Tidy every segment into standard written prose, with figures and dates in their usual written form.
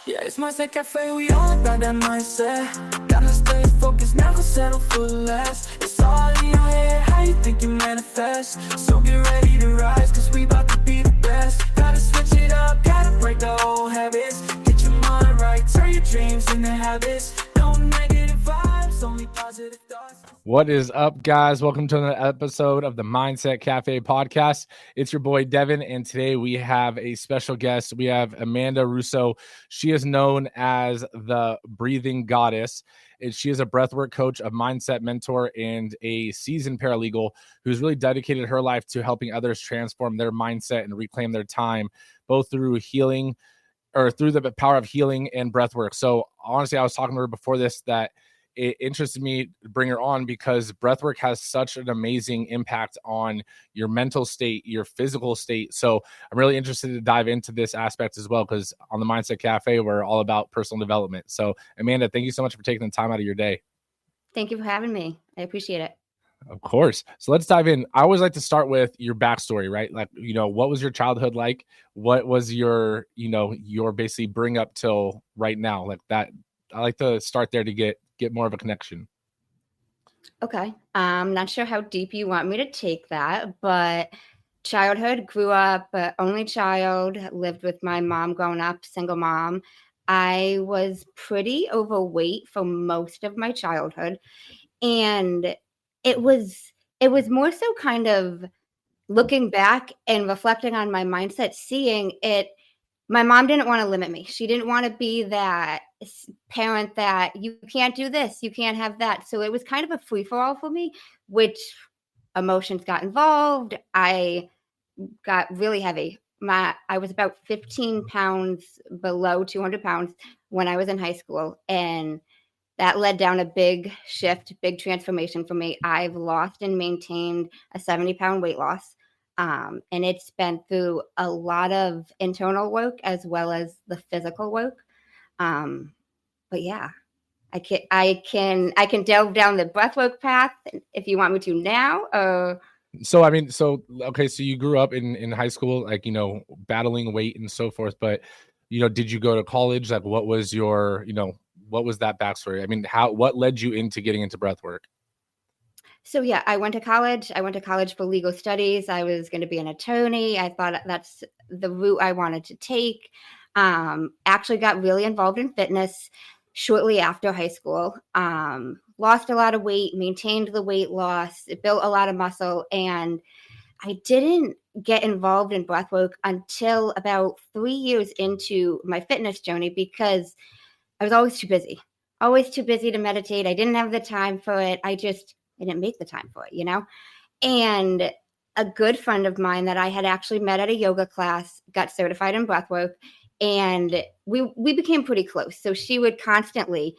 Yeah, it's mindset cafe, we all about that mindset. Gotta stay focused, never settle for less. It's all in your head, how you think you manifest. So get ready to rise, cause we about to be the best. Gotta switch it up, gotta break the old habits. Get your mind right, turn your dreams into habits. No negative vibes, only positive thoughts. What is up, guys? Welcome to another episode of the Mindset Cafe podcast. It's your boy, Devin, and today we have a special guest. We have Amanda Russo. She is known as the Breathing Goddess, and she is a breathwork coach, a mindset mentor, and a seasoned paralegal who's really dedicated her life to helping others transform their mindset and reclaim their time, both through healing or through the power of healing and breathwork. So honestly, I was talking to her before this that it interested me to bring her on because breathwork has such an amazing impact on your mental state, your physical state. So I'm really interested to dive into this aspect as well, because on the Mindset Cafe, we're all about personal development. So Amanda, thank you so much for taking the time out of your day. Thank you for having me. I appreciate it. Of course. So let's dive in. I always like to start with your backstory, right? Like, what was your childhood like? What was your basically bring up till right now? Like that. I like to start there to get more of a connection. Okay. I'm not sure how deep you want me to take that, but childhood, grew up, only child, lived with my mom growing up, single mom. I was pretty overweight for most of my childhood. And it was more so kind of looking back and reflecting on my mindset, seeing it. My mom didn't want to limit me. She didn't want to be that parent that you can't do this, you can't have that. So it was kind of a free-for-all for me, which emotions got involved. I got really heavy. I was about 15 pounds below 200 pounds when I was in high school. And that led down a big shift, big transformation for me. I've lost and maintained a 70-pound weight loss. And it's been through a lot of internal work as well as the physical work. But yeah, I can delve down the breathwork path if you want me to now. Okay, so you grew up in high school, like, battling weight and so forth, but, did you go to college? Like, what was your, what was that backstory? I mean, what led you into getting into breathwork? So yeah, I went to college. I went to college for legal studies. I was going to be an attorney. I thought that's the route I wanted to take. Actually got really involved in fitness shortly after high school. Lost a lot of weight, maintained the weight loss, built a lot of muscle, and I didn't get involved in breathwork until about 3 years into my fitness journey because I was always too busy to meditate. I didn't have the time for it. I didn't make the time for it, And a good friend of mine that I had actually met at a yoga class got certified in breathwork, and we became pretty close. So she would constantly,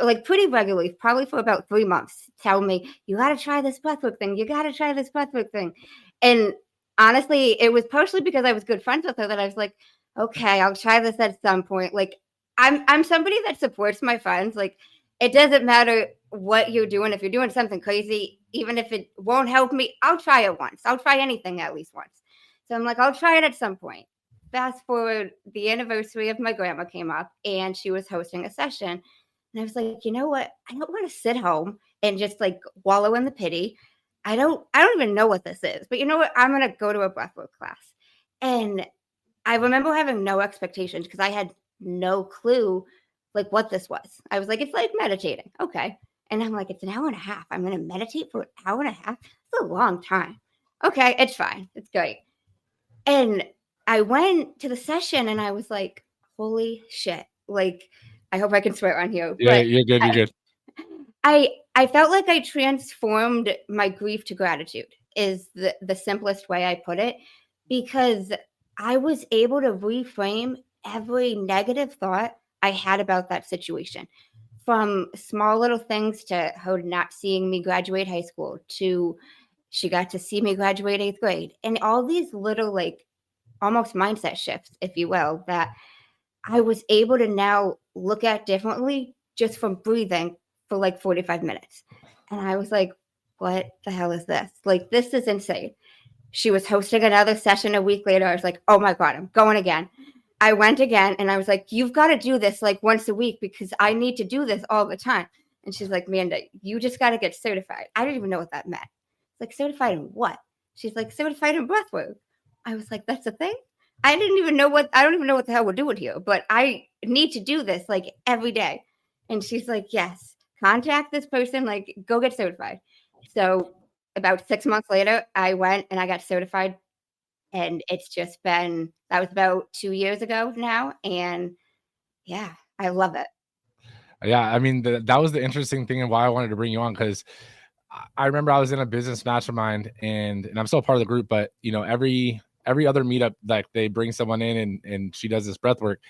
like pretty regularly, probably for about 3 months, tell me, you got to try this breathwork thing. You got to try this breathwork thing. And honestly, it was partially because I was good friends with her that I was like, okay, I'll try this at some point. Like I'm somebody that supports my friends. Like it doesn't matter what you're doing. If you're doing something crazy, even if it won't help me, I'll try it once. I'll try anything at least once. So I'm like, I'll try it at some point. Fast forward, the anniversary of my grandma came up and she was hosting a session. And I was like, you know what? I don't want to sit home and just like wallow in the pity. I don't even know what this is, but you know what? I'm going to go to a breathwork class. And I remember having no expectations because I had no clue like what this was. I was like, it's like meditating. Okay. And I'm like, it's an hour and a half. I'm going to meditate for an hour and a half. It's a long time. Okay. It's fine. It's great. And I went to the session and I was like, holy shit. Like, I hope I can swear on here. Yeah, you're good. You're good. I felt like I transformed my grief to gratitude is the simplest way I put it, because I was able to reframe every negative thought I had about that situation, from small little things to her not seeing me graduate high school to she got to see me graduate 8th grade, and all these little like almost mindset shifts, if you will, that I was able to now look at differently just from breathing for like 45 minutes. And I was like, what the hell is this? Like, this is insane. She was hosting another session a week later. I was like, oh my God, I'm going again. I went again and I was like, you've got to do this like once a week because I need to do this all the time. And she's like, Amanda, you just got to get certified. I didn't even know what that meant. Like, certified in what? She's like, certified in breathwork. I was like, that's a thing? I don't even know what the hell we're doing here, but I need to do this like every day. And she's like, yes, contact this person, like go get certified. So about 6 months later, I went and I got certified. And it's just been, that was about 2 years ago now. And yeah, I love it. Yeah, I mean, that was the interesting thing and why I wanted to bring you on, because I remember I was in a business mastermind and I'm still part of the group, but you know, every other meetup, like they bring someone in and she does this breath work.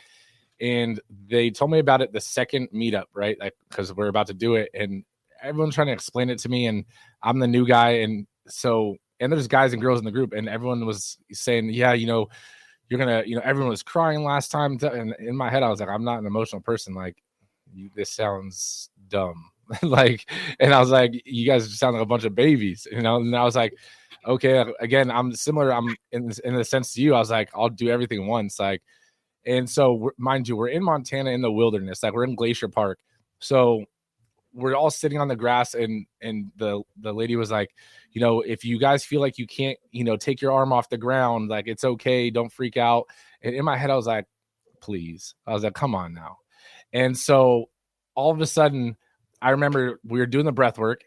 And they told me about it the second meetup, right? Like, because we're about to do it and everyone's trying to explain it to me and I'm the new guy. And so, and there's guys and girls in the group and everyone was saying, yeah, you know, you're gonna, you know, everyone was crying last time. And in my head, I was like, I'm not an emotional person. Like, this sounds dumb. Like, and I was like, you guys sound like a bunch of babies, you know? And I was like, okay, again, I'm similar. I'm in the sense to you. I was like, I'll do everything once. Like, and so mind you, we're in Montana in the wilderness, like we're in Glacier Park. So we're all sitting on the grass and the lady was like, you know, if you guys feel like you can't, you know, take your arm off the ground, like it's okay, don't freak out. And in my head, I was like, please. I was like, come on now. And so all of a sudden, I remember we were doing the breath work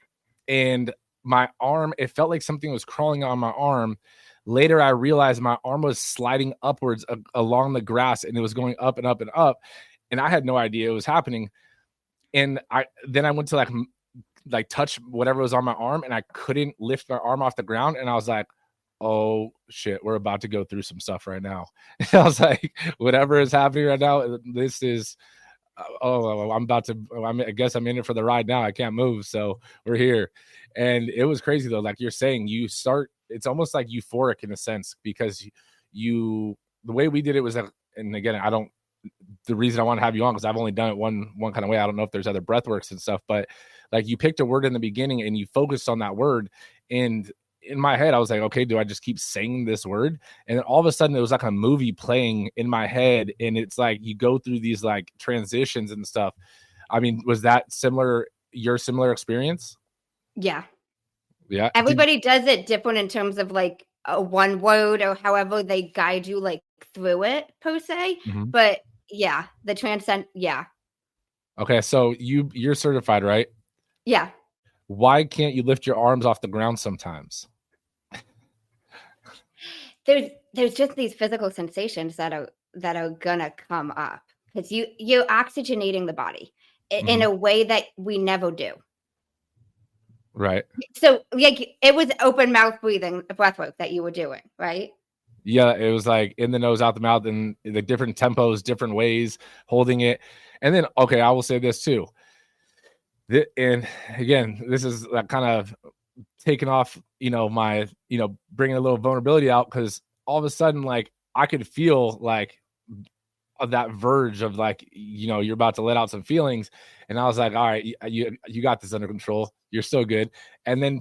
and my arm, it felt like something was crawling on my arm. Later, I realized my arm was sliding upwards along the grass and it was going up and up and up. And I had no idea it was happening. And I went to like touch whatever was on my arm and I couldn't lift my arm off the ground. And I was like, oh shit, we're about to go through some stuff right now. And I was like, whatever is happening right now, this is, I guess I'm in it for the ride now. I can't move. So we're here. And it was crazy though. Like you're saying, it's almost like euphoric in a sense because the way we did it was, and again, the reason I want to have you on, because I've only done it one kind of way. I don't know if there's other breath works and stuff, but like you picked a word in the beginning and you focused on that word. And in my head, I was like, okay, do I just keep saying this word? And then all of a sudden it was like a movie playing in my head. And it's like, you go through these like transitions and stuff. I mean, was that your similar experience? Yeah. Yeah. Everybody does it different in terms of like a one word or however they guide you like through it per se. Mhm. But yeah, the transcend. Yeah. Okay. So you're certified, right? Yeah. Why can't you lift your arms off the ground sometimes? There's just these physical sensations that are gonna come up because you're oxygenating the body in a way that we never do. Right. So like it was open mouth breathing, breathwork that you were doing, right? Yeah, it was like in the nose, out the mouth, and the different tempos, different ways, holding it. And then, okay, I will say this too. And again, this is like kind of taking off, you know, bringing a little vulnerability out because all of a sudden, like I could feel like of that verge of like, you know, you're about to let out some feelings. And I was like, all right, you got this under control. You're so good. And then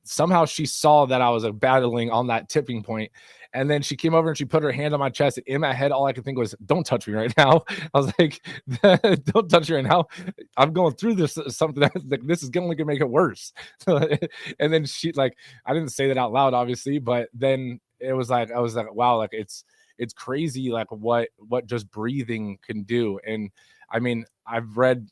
somehow she saw that I was battling on that tipping point. And then she came over and she put her hand on my chest. And in my head, all I could think was, don't touch me right now. I was like, don't touch me right now. I'm going through this, something like this is only gonna make it worse. And then she I didn't say that out loud, obviously, but then I was like, wow, like it's crazy like what just breathing can do. And I mean, I've read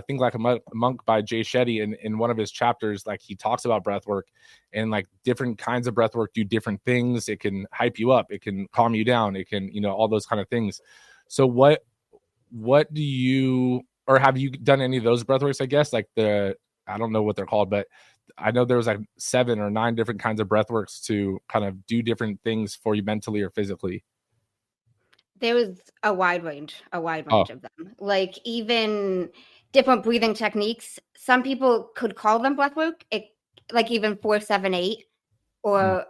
Think Like a Monk by Jay Shetty, and in one of his chapters, like he talks about breath work and like different kinds of breath work do different things. It can hype you up, it can calm you down, it can, you know, all those kind of things. So what do you, or have you done any of those breath works? I guess like I don't know what they're called, but I know there was like 7 or 9 different kinds of breath works to kind of do different things for you mentally or physically. There was a wide range Oh. of them. Like even different breathing techniques. Some people could call them breathwork, like even 4-7-8, or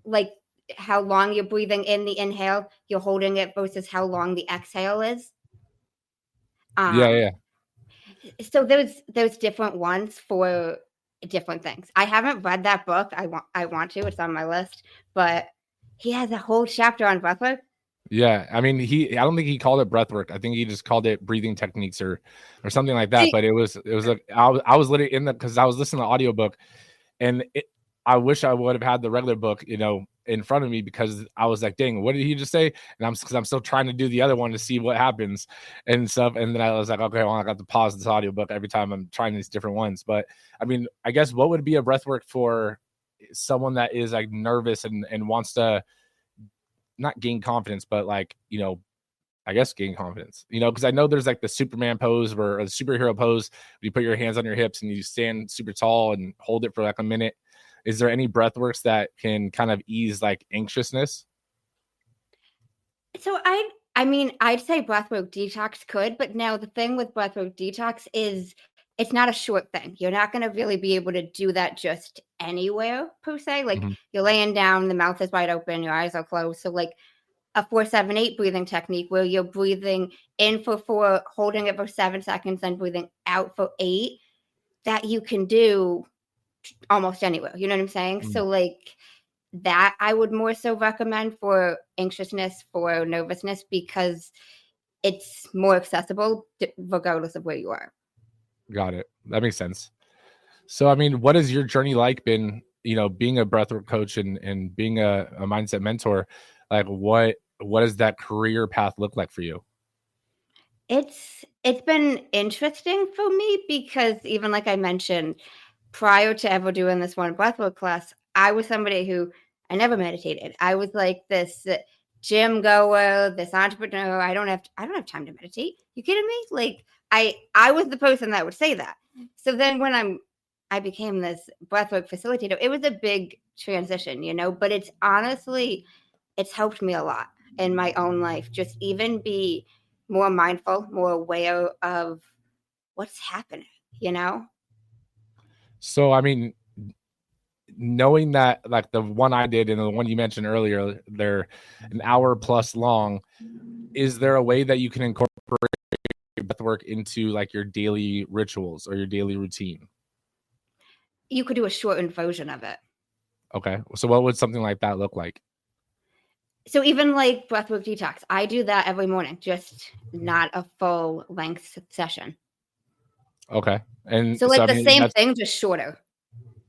like how long you're breathing in the inhale, you're holding it versus how long the exhale is. Yeah. So there's different ones for different things. I haven't read that book. I want to. It's on my list, but he has a whole chapter on breathwork. Yeah, I mean, I don't think he called it breathwork. I think he just called it breathing techniques or something like that. See, But it was I was literally in the because I was listening to the audiobook, and I wish I would have had the regular book, in front of me, because I was like, dang, what did he just say? And because I'm still trying to do the other one to see what happens and stuff. And then I was like, okay, well, I got to pause this audiobook every time I'm trying these different ones. But I mean, I guess what would be a breathwork for someone that is like nervous and wants to not gain confidence, but like, I guess gain confidence, because I know there's like the Superman pose or the superhero pose. You put your hands on your hips and you stand super tall and hold it for like a minute. Is there any breath works that can kind of ease like anxiousness? so I mean, I'd say breathwork detox could, but now the thing with breathwork detox is it's not a short thing. You're not going to really be able to do that just anywhere per se. Like Mm-hmm. you're laying down, the mouth is wide open, your eyes are closed. So like a 4-7-8 breathing technique where you're breathing in for 4, holding it for 7 seconds, then breathing out for 8, that you can do almost anywhere. You know what I'm saying? Mm. So like that I would more so recommend for anxiousness, for nervousness, because it's more accessible regardless of where you are. Got it. That makes sense. So, I mean, what has your journey like been, being a breathwork coach and being a mindset mentor? Like what does that career path look like for you? It's been interesting for me because even like I mentioned, prior to ever doing this one breathwork class, I was somebody who I never meditated. I was like this gym goer, this entrepreneur. I don't have time to meditate. You kidding me? Like I was the person that would say that. So then when I became this breathwork facilitator, it was a big transition, but it's honestly it's helped me a lot in my own life. Just even be more mindful, more aware of what's happening, you know? So, I mean, knowing that like the one I did and the one you mentioned earlier, they're an hour plus long, is there a way that you can incorporate breathwork into like your daily rituals or your daily routine? You could do a shortened version of it. Okay. So what would something like that look like? So even like breathwork detox, I do that every morning, just not a full length session. Okay. And So so like I the mean same that's thing, just shorter.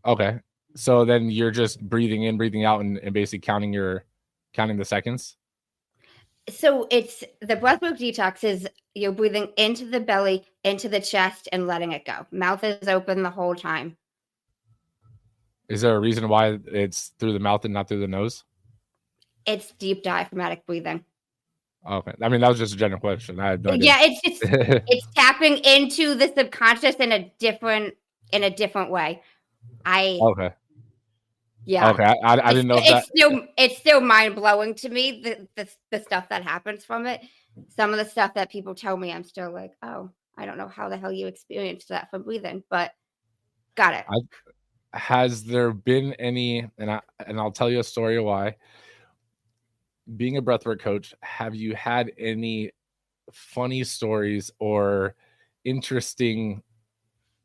okay. So then you're just breathing in, breathing out, and basically counting the seconds. So it's the breathwork detox is you're breathing into the belly, into the chest, and letting it go. Mouth is open the whole time. Is there a reason why it's through the mouth and not through the nose? It's deep diaphragmatic breathing. Okay. I mean, that was just a general question. I had no idea. Yeah, it's tapping into the subconscious in a different way. I Okay. Yeah. Okay. I didn't know if that. It's still mind blowing to me the stuff that happens from it. Some of the stuff that people tell me, I'm still like, oh, I don't know how the hell you experienced that from breathing, but got it. Has there been any, and I'll tell you a story of why. Being a breathwork coach, have you had any funny stories or interesting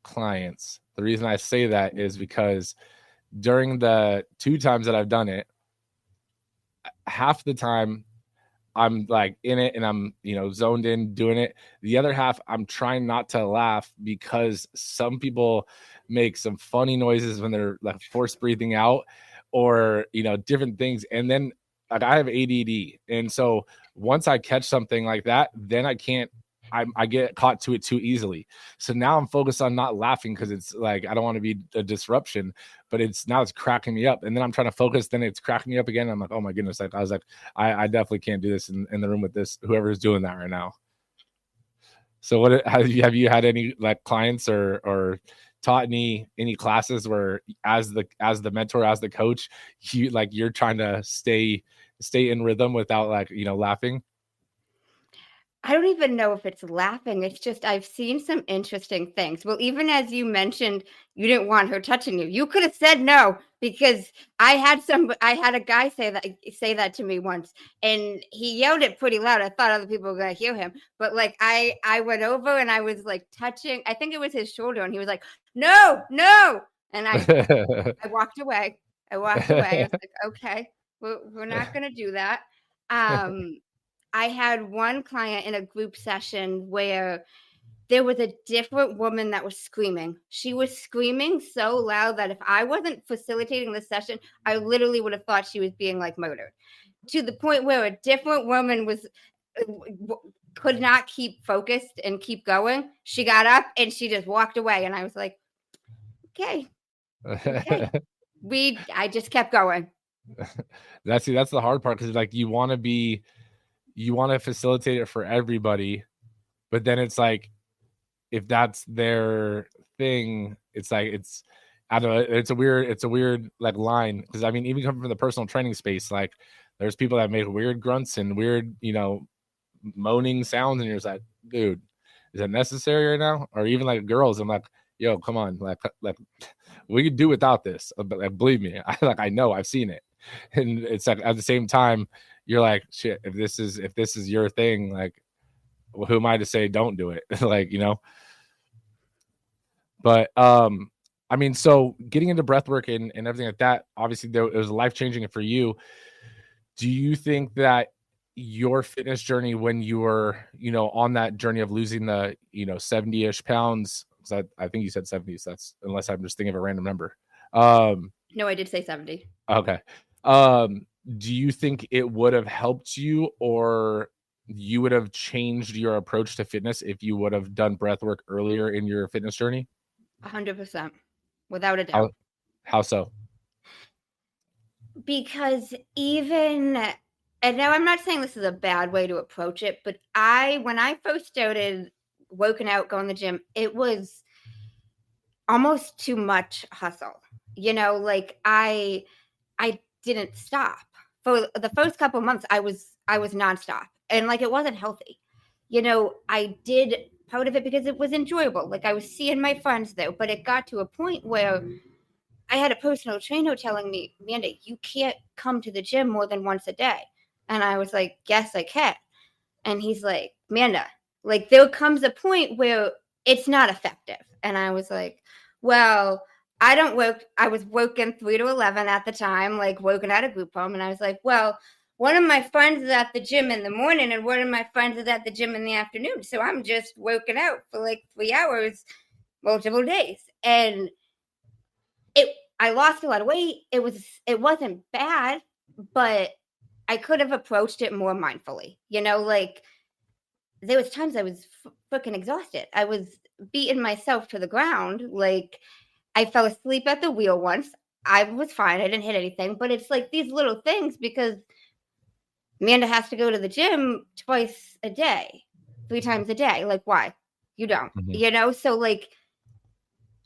clients? The reason I say that is because during the 2 times that I've done it, half the time I'm like in it and I'm, zoned in doing it. The other half, I'm trying not to laugh because some people make some funny noises when they're like force breathing out or, different things. And then like I have ADD. And so once I catch something like that, then I get caught to it too easily. So now I'm focused on not laughing because it's like I don't want to be a disruption, but it's cracking me up. And then I'm trying to focus, then it's cracking me up again. I'm like, oh my goodness. Like I was like, I definitely can't do this in the room with this, whoever's doing that right now. So what have you had any like clients or taught any classes where as the mentor, as the coach, you're trying to stay in rhythm without like, laughing? I don't even know if it's laughing. It's just I've seen some interesting things. Well, even as you mentioned, you didn't want her touching you. You could have said no because I had a guy say that to me once, and he yelled it pretty loud. I thought other people were gonna hear him, but like I went over and I was like touching. I think it was his shoulder, and he was like, "No, no," and I walked away. I walked away. I was like, "Okay, we're not gonna do that." I had one client in a group session where there was a different woman that was screaming. She was screaming so loud that if I wasn't facilitating the session, I literally would have thought she was being like murdered, to the point where a different woman was could not keep focused and keep going. She got up and she just walked away, and I was like, okay. I just kept going. That's the hard part, because like you want to facilitate it for everybody, but then it's like, if that's their thing, it's like, I don't know, it's a weird like line, because I mean, even coming from the personal training space, like there's people that make weird grunts and weird, moaning sounds, and you're just like, dude, is that necessary right now? Or even like girls, I'm like, yo, come on, like we could do without this, but like, believe me, I know, I've seen it. And it's like, at the same time, you're like, shit, if this is your thing, like, well, who am I to say don't do it? Like, but I mean, so getting into breath work and everything like that, obviously it was life-changing for you. Do you think that your fitness journey, when you were, on that journey of losing the, 70-ish pounds, I think you said 70, so that's, unless I'm just thinking of a random number. No, I did say 70. Okay. Do you think it would have helped you, or you would have changed your approach to fitness if you would have done breath work earlier in your fitness journey? 100%, without a doubt. How so? Because even, and now I'm not saying this is a bad way to approach it, but when I first started working out, going to the gym, it was almost too much hustle. Like I didn't stop. For the first couple of months, I was nonstop, and like, it wasn't healthy. I did part of it because it was enjoyable. Like, I was seeing my friends there, but it got to a point where I had a personal trainer telling me, Amanda, you can't come to the gym more than once a day. And I was like, yes, I can. And he's like, Amanda, like, there comes a point where it's not effective. And I was like, well, I was working 3 to 11 at the time, like working at a group home. And I was like, well, one of my friends is at the gym in the morning and one of my friends is at the gym in the afternoon. So I'm just working out for like 3 hours, multiple days. And I lost a lot of weight. It wasn't bad, but I could have approached it more mindfully. Like, there was times I was freaking exhausted. I was beating myself to the ground. Like, I fell asleep at the wheel once. I was fine. I didn't hit anything, but it's like these little things, because Amanda has to go to the gym twice a day, 3 times a day. Like, why? You don't, So like,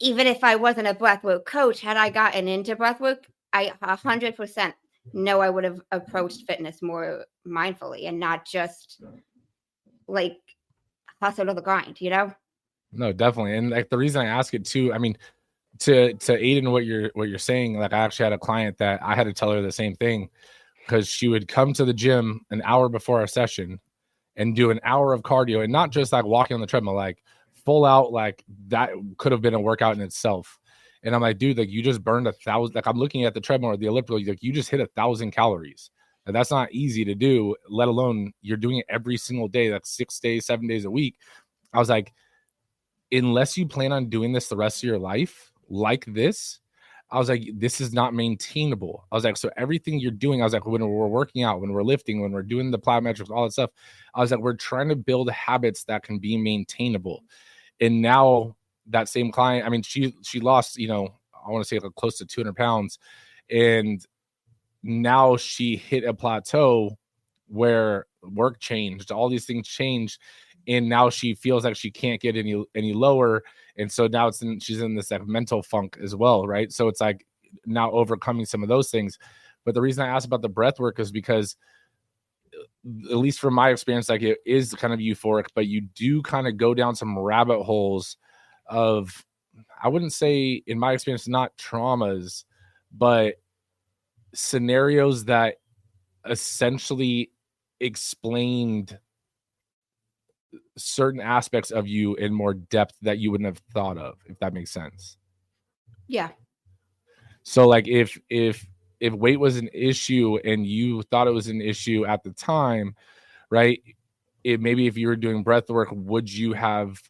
even if I wasn't a breathwork coach, had I gotten into breathwork, I 100% know I would have approached fitness more mindfully and not just like hustle to the grind, No, definitely. And like, the reason I ask it too, I mean, to aid in what you're saying, like, I actually had a client that I had to tell her the same thing, because she would come to the gym an hour before our session and do an hour of cardio, and not just like walking on the treadmill, like full out, like that could have been a workout in itself. And I'm like, dude, like, you just burned 1,000. Like, I'm looking at the treadmill or the elliptical, like, you just hit 1,000 calories. And that's not easy to do, let alone you're doing it every single day. That's 6 days, 7 days a week. I was like, unless you plan on doing this the rest of your life like this, I was like, this is not maintainable. I was like, so everything you're doing, I was like, when we're working out, when we're lifting, when we're doing the plyometrics, all that stuff, I was like, we're trying to build habits that can be maintainable. And now that same client, I mean, she lost, I want to say like close to 200 pounds. And now she hit a plateau where work changed, all these things changed. And now she feels like she can't get any lower. And so now she's in this like mental funk as well, right? So it's like now overcoming some of those things. But the reason I asked about the breath work is because, at least from my experience, like, it is kind of euphoric, but you do kind of go down some rabbit holes of, I wouldn't say, in my experience, not traumas, but scenarios that essentially explained certain aspects of you in more depth that you wouldn't have thought of, if that makes sense. Yeah. So like, if weight was an issue and you thought it was an issue at the time, right? Maybe if you were doing breath work, would you have,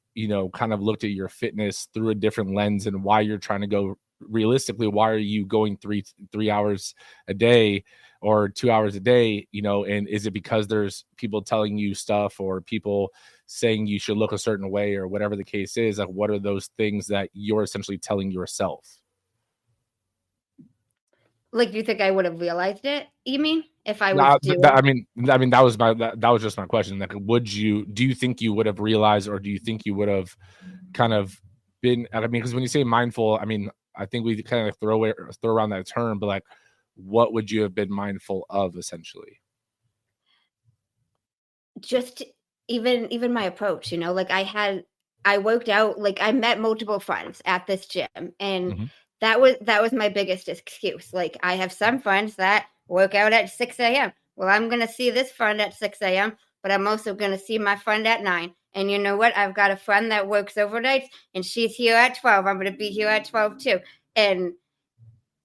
kind of looked at your fitness through a different lens and why you're trying to go realistically, why are you going three hours a day or 2 hours a day, and is it because there's people telling you stuff or people saying you should look a certain way or whatever the case is? Like, what are those things that you're essentially telling yourself? Like, do you think I would have realized it? You mean if I was Nah, doing? that was just my question. Like, do you think you would have realized, or do you think you would have kind of been, I mean, because when you say mindful, I mean, I think we kind of throw around that term, but like, what would you have been mindful of essentially? Just even my approach, like I worked out, like I met multiple friends at this gym, and Mhm. that was my biggest excuse. Like, I have some friends that work out at 6 a.m. Well, I'm gonna see this friend at 6 a.m., but I'm also gonna see my friend at 9. And you know what? I've got a friend that works overnights and she's here at 12. I'm gonna be here at 12 too. And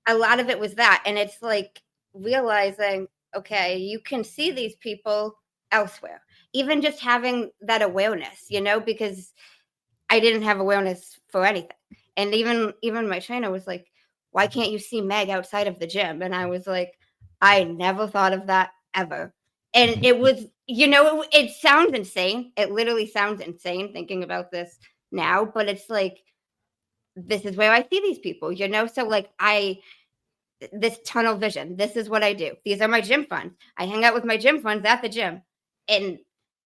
a lot of it was that. And it's like realizing, okay, you can see these people elsewhere. Even just having that awareness, because I didn't have awareness for anything. And even my trainer was like, "Why can't you see Meg outside of the gym?" And I was like, "I never thought of that ever." And it was, it sounds insane. It literally sounds insane thinking about this now, but it's like, this is where I see these people, So like, this tunnel vision. This is what I do. These are my gym friends. I hang out with my gym friends at the gym. And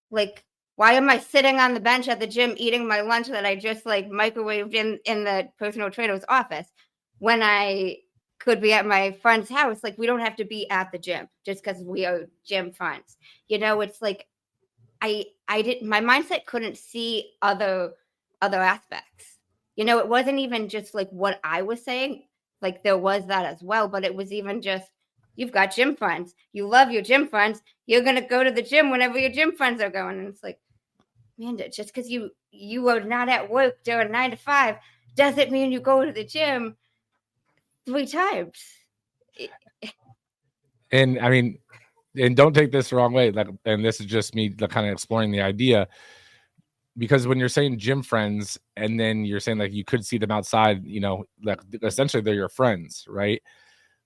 like, why am I sitting on the bench at the gym eating my lunch that I just like microwaved in the personal trainer's office when I could be at my friend's house? Like, we don't have to be at the gym just because we are gym friends. It's like I didn't, my mindset couldn't see other aspects. It wasn't even just like what I was saying. Like, there was that as well, but it was even just, you've got gym friends. You love your gym friends. You're gonna go to the gym whenever your gym friends are going. And it's like, Amanda, just because you are not at work during 9 to 5 doesn't mean you go to the gym 3 times. And I mean, and don't take this the wrong way, like, and this is just me kind of exploring the idea, because when you're saying gym friends and then you're saying like you could see them outside, like essentially they're your friends, right?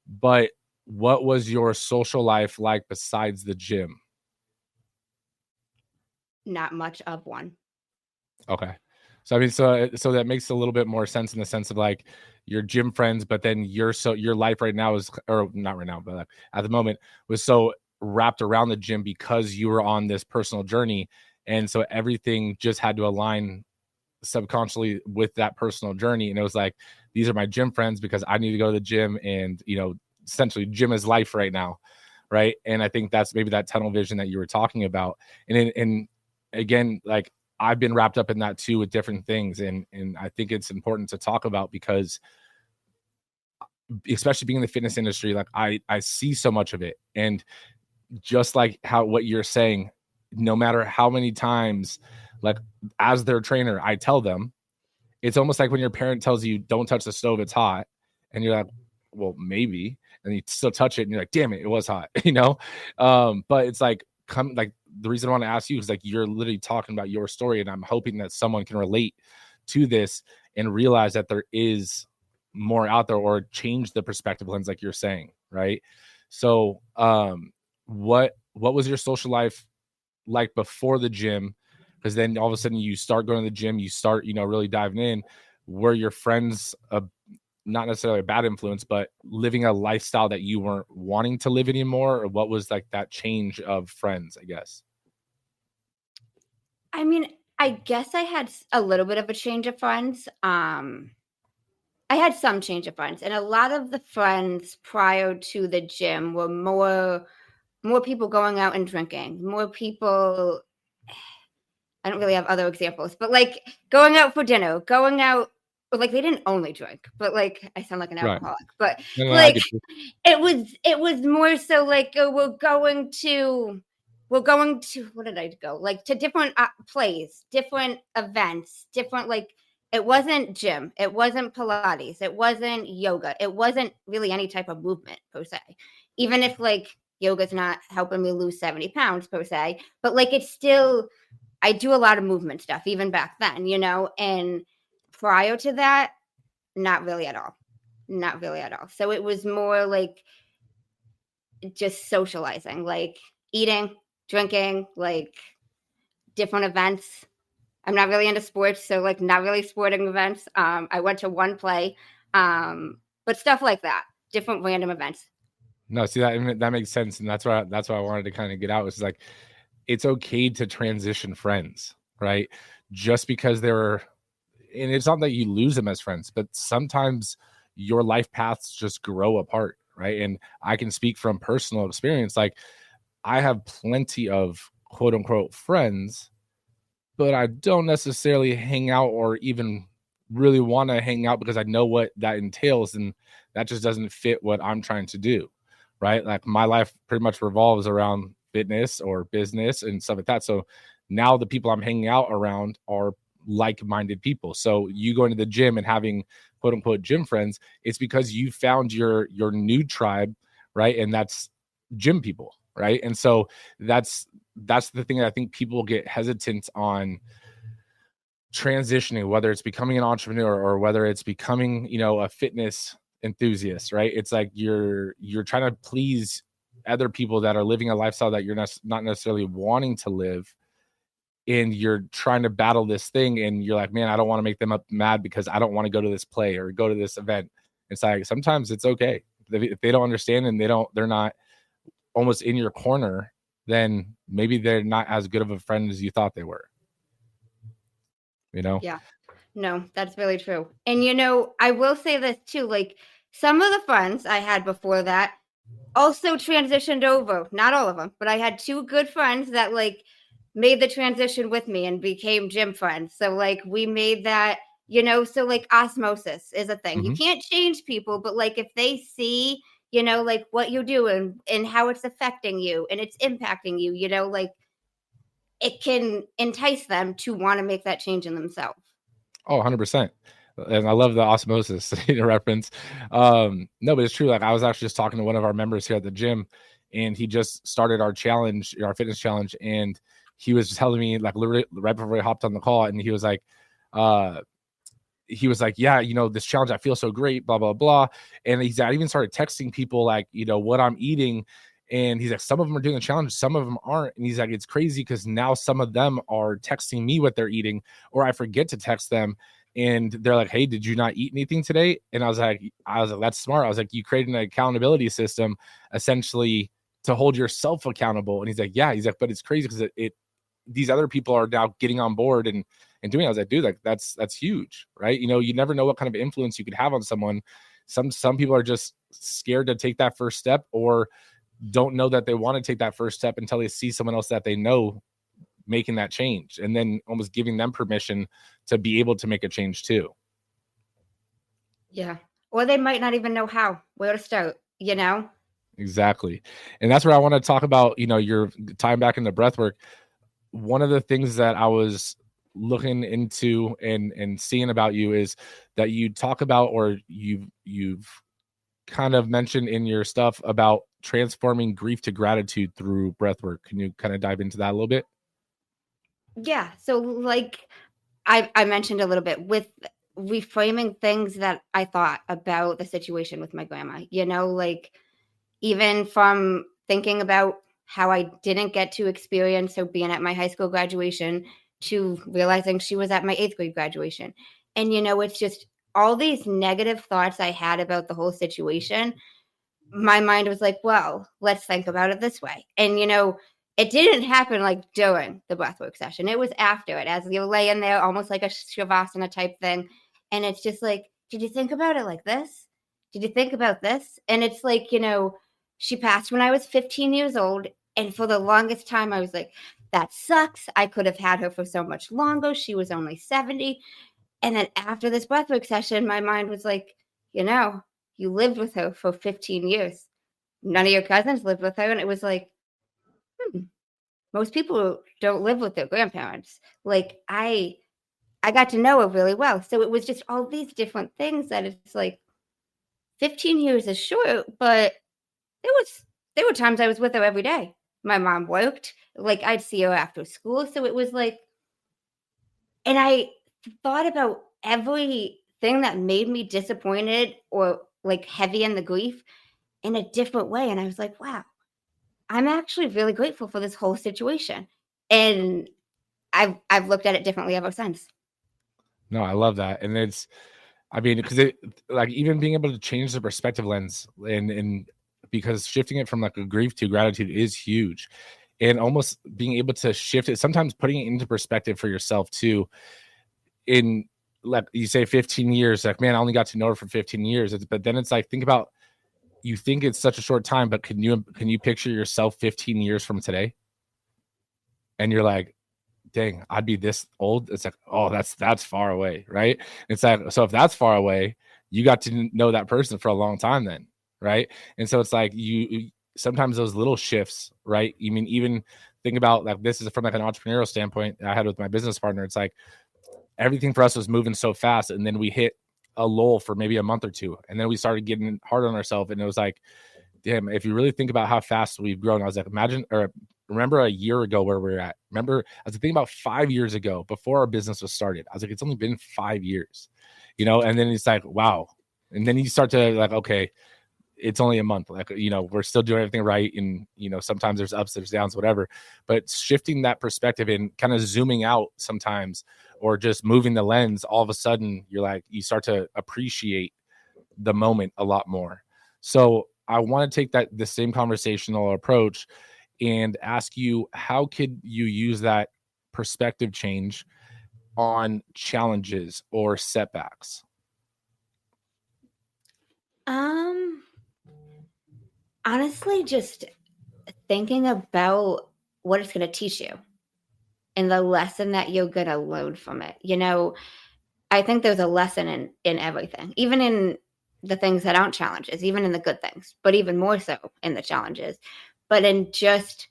But what was your social life like besides the gym? Not much of one. Okay. So I mean, so that makes a little bit more sense in the sense of like your gym friends, but then your life right now is, or not right now, but like at the moment was so wrapped around the gym because you were on this personal journey, and so everything just had to align subconsciously with that personal journey. And it was like, these are my gym friends because I need to go to the gym, and essentially gym is life right now, right? And I think that's maybe that tunnel vision that you were talking about. And again, like, I've been wrapped up in that too with different things. And I think it's important to talk about because especially being in the fitness industry, like I see so much of it. And just like what you're saying, no matter how many times, like as their trainer, I tell them, it's almost like when your parent tells you don't touch the stove, it's hot. And you're like, well, maybe. And you still touch it and you're like, damn it, it was hot, But it's like, like the reason I want to ask you is like you're literally talking about your story, and I'm hoping that someone can relate to this and realize that there is more out there, or change the perspective lens like you're saying, right? So what was your social life like before the gym? Because then all of a sudden you start going to the gym, you start really diving in. Were your friends not necessarily a bad influence, but living a lifestyle that you weren't wanting to live anymore? Or what was like that change of friends, I guess? I mean, I guess I had a little bit of a change of friends. I had some change of friends, and a lot of the friends prior to the gym were more people going out and drinking, more people. I don't really have other examples, but like going out for dinner, going out, or like they didn't only drink, but like I sound like an Right. alcoholic, but No, I like get you. it was more so like, oh, we're going to what did I go, like to different plays, different events, different, like, it wasn't gym, it wasn't Pilates, it wasn't yoga, it wasn't really any type of movement per se. Even if like yoga's not helping me lose 70 pounds per se, but like it's still, I do a lot of movement stuff even back then, you know, and prior to that, not really at all. Not really at all. So it was more like just socializing, like eating, drinking, like different events. I'm not really into sports, so like not really sporting events. I went to one play, but stuff like that, different random events. No, see that makes sense, and that's why I wanted to kind of get out. It's like it's okay to transition friends, right? Just because they're, and it's not that you lose them as friends, but sometimes your life paths just grow apart, right? And I can speak from personal experience. Like I have plenty of quote unquote friends, but I don't necessarily hang out or even really want to hang out because I know what that entails, and that just doesn't fit what I'm trying to do, right? Like my life pretty much revolves around fitness or business and stuff like that. So now the people I'm hanging out around are like-minded people. So you going to the gym and having quote unquote gym friends, it's because you found your new tribe, right? And that's gym people, right? And so that's the thing that I think people get hesitant on transitioning, whether it's becoming an entrepreneur or whether it's becoming, you know, a fitness enthusiast, right? It's like you're trying to please other people that are living a lifestyle that you're not necessarily wanting to live, and you're trying to battle this thing, and you're like, man, I don't want to make them up mad because I don't want to go to this play or go to this event. It's like sometimes it's okay if they don't understand and they're not almost in your corner, then maybe they're not as good of a friend as you thought they were, you know? Yeah. No, that's really true. And you know, I will say this too, like some of the friends I had before that also transitioned over. Not all of them, but I had two good friends that like made the transition with me and became gym friends. So like we made that, you know, so like osmosis is a thing. You Mm-hmm. can't change people, but like if they see, you know, like what you're doing and how it's affecting you and it's impacting you, you know, like it can entice them to want to make that change in themselves. Oh, 100%. And I love the osmosis reference. No, but it's true. Like I was actually just talking to one of our members here at the gym, and he just started our challenge, our fitness challenge. And he was telling me like literally right before we hopped on the call, and uh, he was like, yeah, you know, this challenge, I feel so great, blah, blah, blah. And I even started texting people like, you know, what I'm eating. And he's like, some of them are doing the challenge, some of them aren't. And he's like, it's crazy because now some of them are texting me what they're eating, or I forget to text them. And they're like, hey, did you not eat anything today? And I was like, that's smart. I was like, you created an accountability system essentially to hold yourself accountable. And he's like, yeah, he's like, but it's crazy because it these other people are now getting on board and doing it. I was like, dude, like that's huge, right? You know, you never know what kind of influence you could have on someone. Some people are just scared to take that first step, or don't know that they want to take that first step until they see someone else that they know making that change, and then almost giving them permission to be able to make a change too. Yeah. Or they might not even know where to start, you know? Exactly. And that's where I want to talk about, you know, your time back in the breathwork. One of the things that I was looking into and seeing about you is that you talk about, or you've kind of mentioned in your stuff about transforming grief to gratitude through breathwork. Can you kind of dive into that a little bit? Yeah. So like I mentioned a little bit with reframing things that I thought about the situation with my grandma, you know, like even from thinking about how I didn't get to experience her being at my high school graduation to realizing she was at my 8th grade graduation. And, you know, it's just all these negative thoughts I had about the whole situation. My mind was like, well, let's think about it this way. And, you know, it didn't happen like during the breathwork session. It was after it, as you're laying there, almost like a shavasana type thing. And it's just like, did you think about it like this? Did you think about this? And it's like, you know, she passed when I was 15 years old. And for the longest time, I was like, that sucks. I could have had her for so much longer. She was only 70. And then after this breathwork session, my mind was like, you know, you lived with her for 15 years. None of your cousins lived with her. And it was like, most people don't live with their grandparents. Like I got to know her really well. So it was just all these different things that it's like 15 years is short, but there were times I was with her every day. My mom worked, like I'd see her after school. So it was like, and I thought about everything that made me disappointed or like heavy in the grief in a different way. And I was like, wow, I'm actually really grateful for this whole situation. And I've looked at it differently ever since. No, I love that. And it's, I mean, because it, like, even being able to change the perspective lens and because shifting it from like a grief to gratitude is huge, and almost being able to shift it, sometimes putting it into perspective for yourself too. In, like you say, 15 years, like, man, I only got to know her for 15 years. But then it's like, think about, you think it's such a short time, but can you picture yourself 15 years from today? And you're like, dang, I'd be this old. It's like, oh, that's far away, right? It's like, so if that's far away, you got to know that person for a long time then, right? And so it's like, you sometimes those little shifts, right? You mean, even think about, like, this is from like an entrepreneurial standpoint I had with my business partner. It's like everything for us was moving so fast, and then we hit a lull for maybe a month or two, and then we started getting hard on ourselves, and it was like, damn, if you really think about how fast we've grown, I was like, remember a year ago where we were at. Remember, I was thinking about 5 years ago before our business was started. I was like, it's only been 5 years, and then it's like, wow. And then you start to like, okay, it's only a month. Like, we're still doing everything right. And, sometimes there's ups, there's downs, whatever, but shifting that perspective and kind of zooming out sometimes, or just moving the lens, all of a sudden you're like, you start to appreciate the moment a lot more. So I want to take the same conversational approach and ask you, how could you use that perspective change on challenges or setbacks? Honestly, just thinking about what it's going to teach you and the lesson that you're going to learn from it. I think there's a lesson in everything, even in the things that aren't challenges, even in the good things, but even more so in the challenges. But in just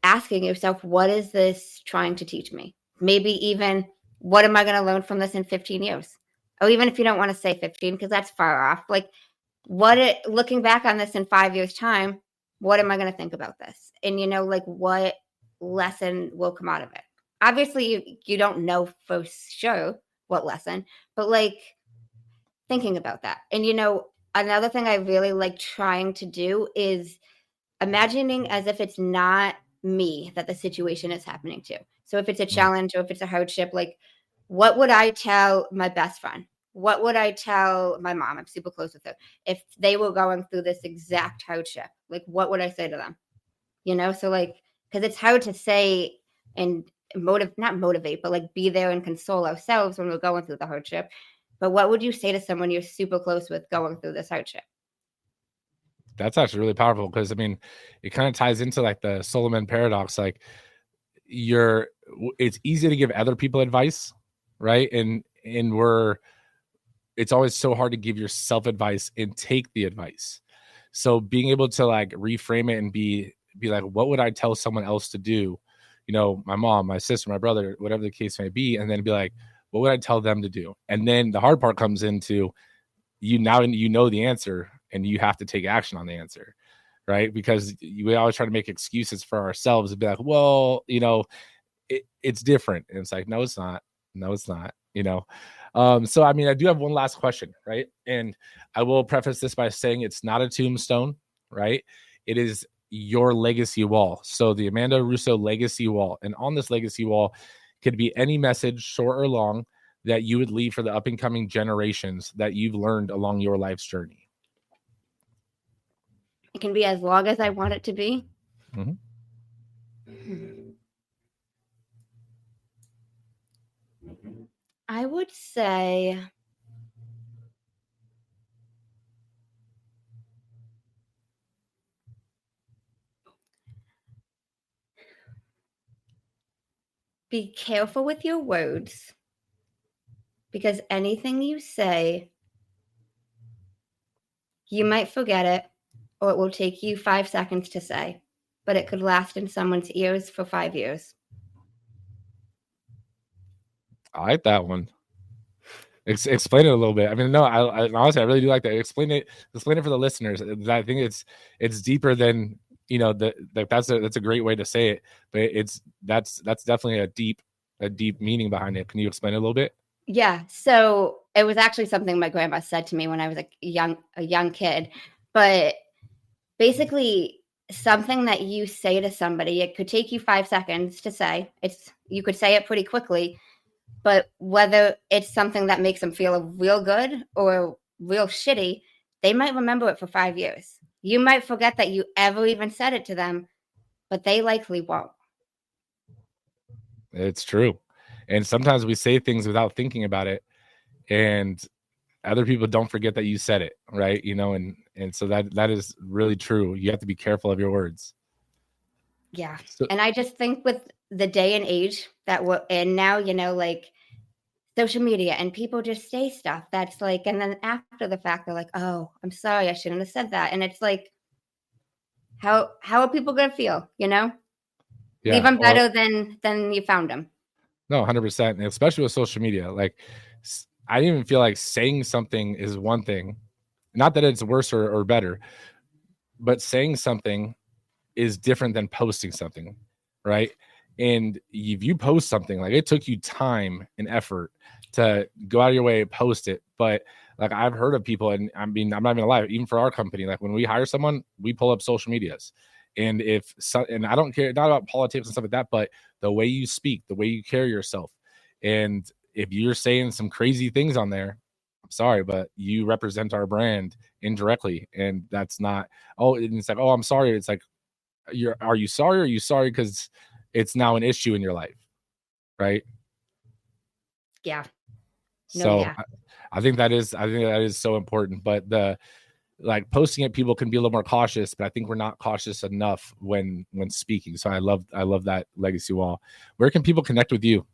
asking yourself, what is this trying to teach me? Maybe even, what am I going to learn from this in 15 years? Or even if you don't want to say 15, because that's far off, like, looking back on this in 5 years' time, what am I going to think about this? And, like, what lesson will come out of it? Obviously, you don't know for sure what lesson, but like thinking about that. And, another thing I really like trying to do is imagining as if it's not me that the situation is happening to. So if it's a challenge or if it's a hardship, like, what would I tell my best friend? What would I tell my mom? I'm super close with her. If they were going through this exact hardship, like, what would I say to them? So like, because it's hard to say and not motivate, but like be there and console ourselves when we're going through the hardship. But what would you say to someone you're super close with going through this hardship? That's actually really powerful, because I mean, it kind of ties into like the Solomon paradox. Like, it's easy to give other people advice, right? And it's always so hard to give yourself advice and take the advice. So being able to like reframe it and be like, what would I tell someone else to do? My mom, my sister, my brother, whatever the case may be, and then be like, what would I tell them to do? And then the hard part comes into, now you know the answer, and you have to take action on the answer, right? Because we always try to make excuses for ourselves and be like, well, it's different. And it's like, no, it's not. No, it's not, So, I mean, I do have one last question, right? And I will preface this by saying it's not a tombstone, right? It is your legacy wall. So the Amanda Russo legacy wall. And on this legacy wall could be any message, short or long, that you would leave for the up and coming generations that you've learned along your life's journey. It can be as long as I want it to be. I would say be careful with your words, because anything you say, you might forget it, or it will take you 5 seconds to say, but it could last in someone's ears for 5 years. I like that one. Explain it a little bit. I mean, no, I honestly, I really do like that. Explain it for the listeners. I think it's deeper than, you know, that's a great way to say it, but that's definitely a deep meaning behind it. Can you explain it a little bit? Yeah. So it was actually something my grandma said to me when I was a young kid, but basically something that you say to somebody, it could take you 5 seconds to say. You could say it pretty quickly, but whether it's something that makes them feel real good or real shitty, they might remember it for 5 years. You might forget that you ever even said it to them, but they likely won't. It's true. And sometimes we say things without thinking about it, and other people don't forget that you said it, right? You know, and so that is really true. You have to be careful of your words. Yeah. So, And I just think with the day and age that we're in now, you know, like social media, and people just say stuff that's like, and then after the fact, they're like, oh, I'm sorry, I shouldn't have said that. And it's like, how are people going to feel, you know? Leave yeah. them better than you found them. No, 100%. And especially with social media. Like, I didn't even feel like saying something is one thing. Not that it's worse or better, but saying something is different than posting something, right? And if you post something, like, it took you time and effort to go out of your way to post it. But like, I've heard of people, and I mean, I'm not even lie, even for our company, like when we hire someone, we pull up social medias. And and I don't care, not about politics and stuff like that, but the way you speak, the way you carry yourself. And if you're saying some crazy things on there, I'm sorry, but you represent our brand indirectly. And that's not, oh, and it's like, oh, I'm sorry. It's like, are you sorry? Or are you sorry because it's now an issue in your life, right? Yeah. No, So yeah. I think that is so important. But the, like, posting it, people can be a little more cautious, but I think we're not cautious enough when speaking. So I love that legacy wall. Where can people connect with you?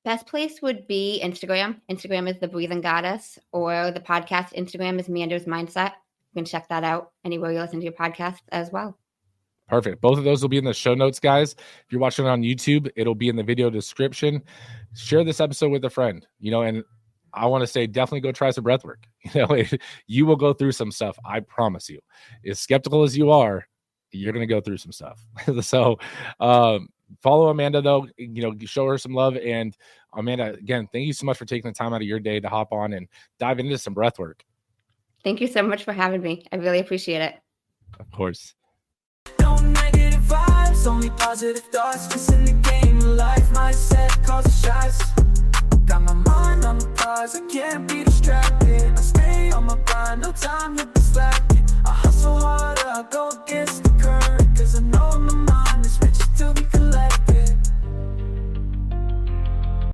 Best place would be Instagram. Instagram is the Breathing Goddess, or the podcast Instagram is Meander's Mindset. You can check that out anywhere you listen to your podcast as well. Perfect. Both of those will be in the show notes, guys. If you're watching on YouTube, it'll be in the video description. Share this episode with a friend, you know, and I want to say, definitely go try some breath work. You know, you will go through some stuff. I promise you. As skeptical as you are, you're going to go through some stuff. So, follow Amanda, though, you know, show her some love. And Amanda, again, thank you so much for taking the time out of your day to hop on and dive into some breath work. Thank you so much for having me. I really appreciate it. Of course. No negative vibes, only positive thoughts. Just in the game of life, mindset causes shots. Got my mind on the prize, I can't be distracted. I stay on my grind, no time to